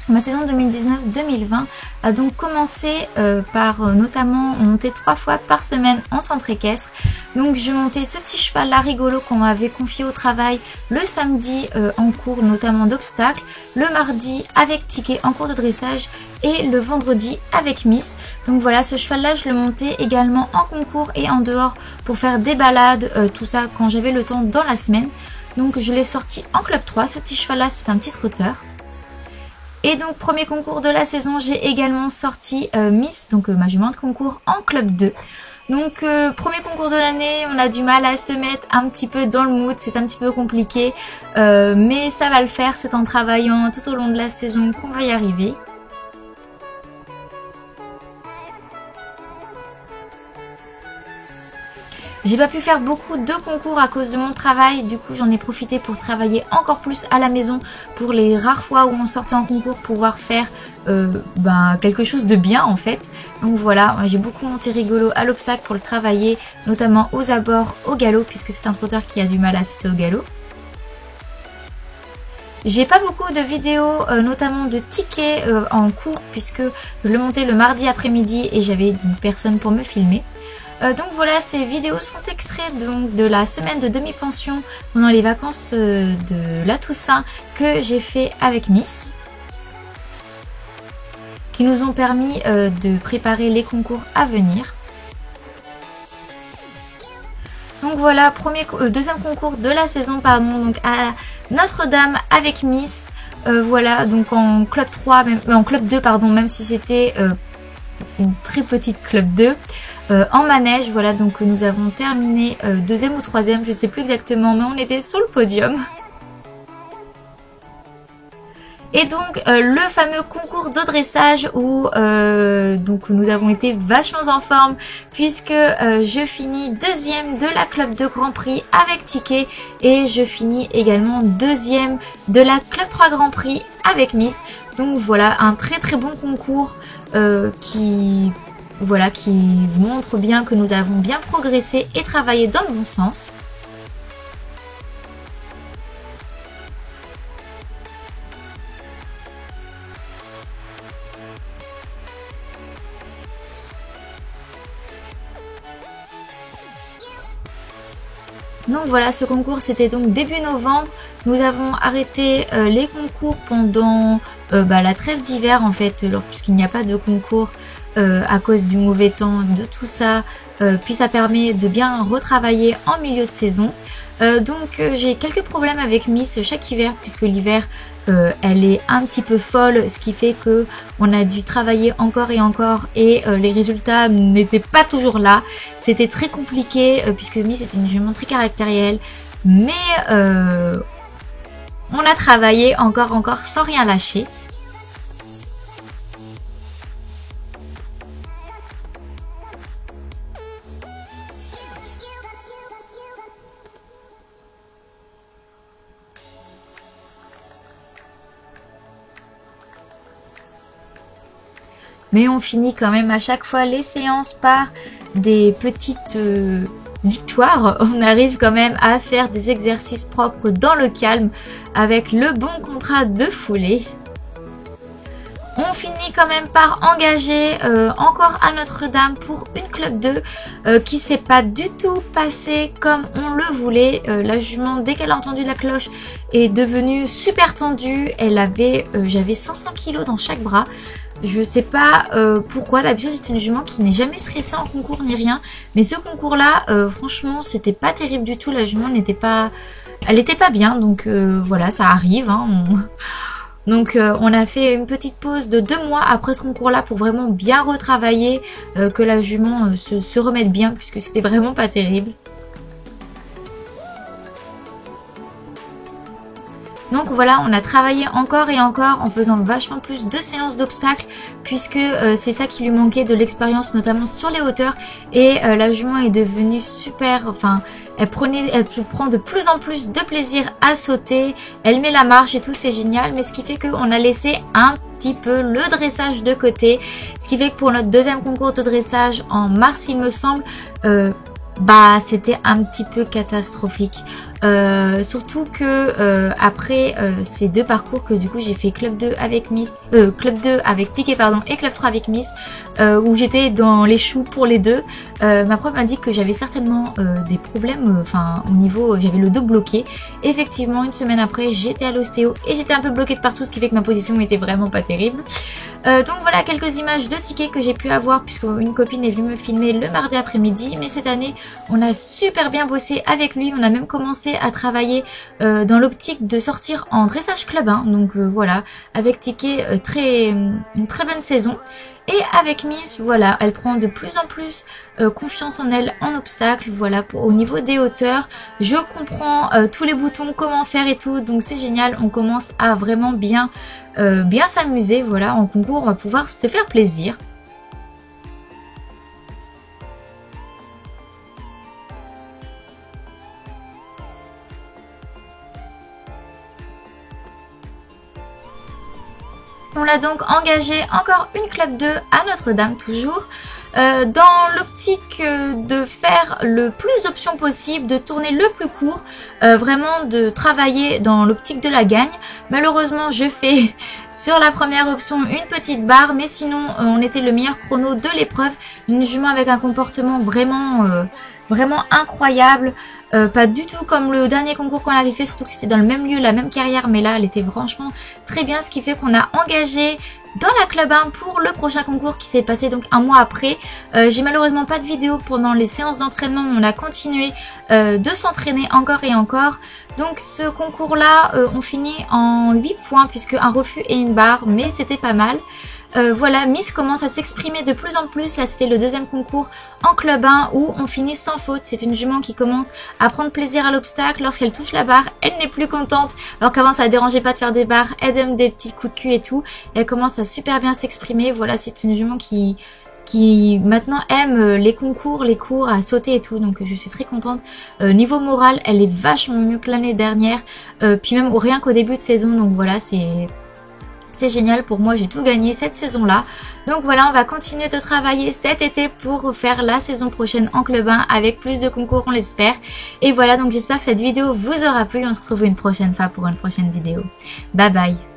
Ma saison 2019-2020 a donc commencé par notamment monter 3 fois par semaine en centre équestre. Donc je montais ce petit cheval là rigolo qu'on m'avait confié au travail le samedi en cours notamment d'obstacles, le mardi avec Ticket en cours de dressage et le vendredi avec Miss. Donc voilà, ce cheval là je le montais également en concours et en dehors pour faire des balades, tout ça quand j'avais le temps dans la semaine. Donc je l'ai sorti en club 3, ce petit cheval là c'est un petit trotteur. Et donc premier concours de la saison, j'ai également sorti Miss, donc ma jument de concours en club 2. Donc premier concours de l'année, on a du mal à se mettre un petit peu dans le mood, c'est un petit peu compliqué, mais ça va le faire, c'est en travaillant tout au long de la saison qu'on va y arriver. J'ai pas pu faire beaucoup de concours à cause de mon travail, du coup j'en ai profité pour travailler encore plus à la maison pour les rares fois où on sortait en concours pouvoir faire quelque chose de bien en fait. Donc voilà, j'ai beaucoup monté rigolo à l'obstacle pour le travailler, notamment aux abords, au galop, puisque c'est un trotteur qui a du mal à sauter au galop. J'ai pas beaucoup de vidéos, notamment de tickets en cours, puisque je le montais le mardi après-midi et j'avais une personne pour me filmer. Donc voilà, ces vidéos sont extraits donc de la semaine de demi-pension pendant les vacances de la Toussaint que j'ai fait avec Miss, qui nous ont permis de préparer les concours à venir. Donc voilà, deuxième concours de la saison, pardon, donc à Notre-Dame avec Miss. Voilà, donc en club 3, en club 2 pardon, même si c'était une très petite club 2. En manège, voilà, donc nous avons terminé deuxième ou troisième, je sais plus exactement, mais on était sur le podium. Et donc le fameux concours de dressage où donc nous avons été vachement en forme, puisque je finis deuxième de la club de Grand Prix avec Ticket et je finis également deuxième de la club 3 Grand Prix avec Miss. Donc voilà, un très très bon concours qui montre bien que nous avons bien progressé et travaillé dans le bon sens. Donc voilà, ce concours c'était donc début novembre. Nous avons arrêté les concours pendant la trêve d'hiver en fait, puisqu'il n'y a pas de concours à cause du mauvais temps, de tout ça. Puis ça permet de bien retravailler en milieu de saison. Donc j'ai quelques problèmes avec Miss chaque hiver, puisque l'hiver elle est un petit peu folle, ce qui fait que on a dû travailler encore et encore et les résultats n'étaient pas toujours là. C'était très compliqué puisque Miss est une jument très caractérielle, mais on a travaillé encore sans rien lâcher. Mais on finit quand même à chaque fois les séances par des petites victoires. On arrive quand même à faire des exercices propres dans le calme avec le bon contrat de foulée. On finit quand même par engager encore à Notre-Dame pour une club 2 qui s'est pas du tout passée comme on le voulait. La jument, dès qu'elle a entendu la cloche, est devenue super tendue. J'avais 500 kg dans chaque bras. Je sais pas pourquoi, d'habitude c'est une jument qui n'est jamais stressée en concours ni rien, mais ce concours là franchement c'était pas terrible du tout, la jument elle était pas bien, donc voilà, ça arrive hein, Donc on a fait une petite pause de 2 mois après ce concours là pour vraiment bien retravailler, que la jument se remette bien, puisque c'était vraiment pas terrible. Donc voilà, on a travaillé encore et encore en faisant vachement plus de séances d'obstacles, puisque c'est ça qui lui manquait, de l'expérience notamment sur les hauteurs, et la jument est devenue super, enfin elle prend de plus en plus de plaisir à sauter, elle met la marche et tout, c'est génial, mais ce qui fait qu'on a laissé un petit peu le dressage de côté, ce qui fait que pour notre deuxième concours de dressage en mars il me semble, c'était un petit peu catastrophique. Surtout que après ces 2 parcours que du coup j'ai fait club 2 avec Miss, club 2 avec Ticket pardon et club 3 avec Miss, où j'étais dans les choux pour les deux, ma prof m'a dit que j'avais certainement des problèmes, enfin au niveau, j'avais le dos bloqué. Effectivement, une semaine après j'étais à l'ostéo et j'étais un peu bloquée de partout, ce qui fait que ma position était vraiment pas terrible. Donc voilà quelques images de Ticket que j'ai pu avoir puisque une copine est venue me filmer le mardi après-midi. Mais cette année on a super bien bossé avec lui, on a même commencé à travailler dans l'optique de sortir en dressage club 1. Donc voilà, avec Ticket, une très bonne saison. Et avec Miss, voilà, elle prend de plus en plus confiance en elle en obstacle. Voilà, au niveau des hauteurs, je comprends tous les boutons, comment faire et tout. Donc c'est génial, on commence à vraiment bien s'amuser. Voilà, en concours, on va pouvoir se faire plaisir. On l'a donc engagé encore une club 2 à Notre-Dame toujours, dans l'optique de faire le plus d'options possible, de tourner le plus court, vraiment de travailler dans l'optique de la gagne. Malheureusement je fais sur la première option une petite barre, mais sinon on était le meilleur chrono de l'épreuve, une jument avec un comportement vraiment incroyable. Pas du tout comme le dernier concours qu'on avait fait, surtout que c'était dans le même lieu, la même carrière, mais là elle était franchement très bien, ce qui fait qu'on a engagé dans la club 1 pour le prochain concours qui s'est passé donc un mois après. J'ai malheureusement pas de vidéo pendant les séances d'entraînement, mais on a continué de s'entraîner encore et encore. Donc ce concours là on finit en 8 points puisque un refus et une barre, mais c'était pas mal. Voilà, Miss commence à s'exprimer de plus en plus. Là, c'était le deuxième concours en club 1 où on finit sans faute. C'est une jument qui commence à prendre plaisir à l'obstacle. Lorsqu'elle touche la barre, elle n'est plus contente. Alors qu'avant, ça ne dérangeait pas de faire des barres. Elle donne des petits coups de cul et tout. Et elle commence à super bien s'exprimer. Voilà, c'est une jument qui maintenant aime les concours, les cours, à sauter et tout. Donc je suis très contente. Niveau moral, elle est vachement mieux que l'année dernière. Puis même rien qu'au début de saison. Donc voilà, c'est génial pour moi, j'ai tout gagné cette saison-là. Donc voilà, on va continuer de travailler cet été pour faire la saison prochaine en club 1 avec plus de concours, on l'espère. Et voilà, donc j'espère que cette vidéo vous aura plu. On se retrouve une prochaine fois pour une prochaine vidéo. Bye bye.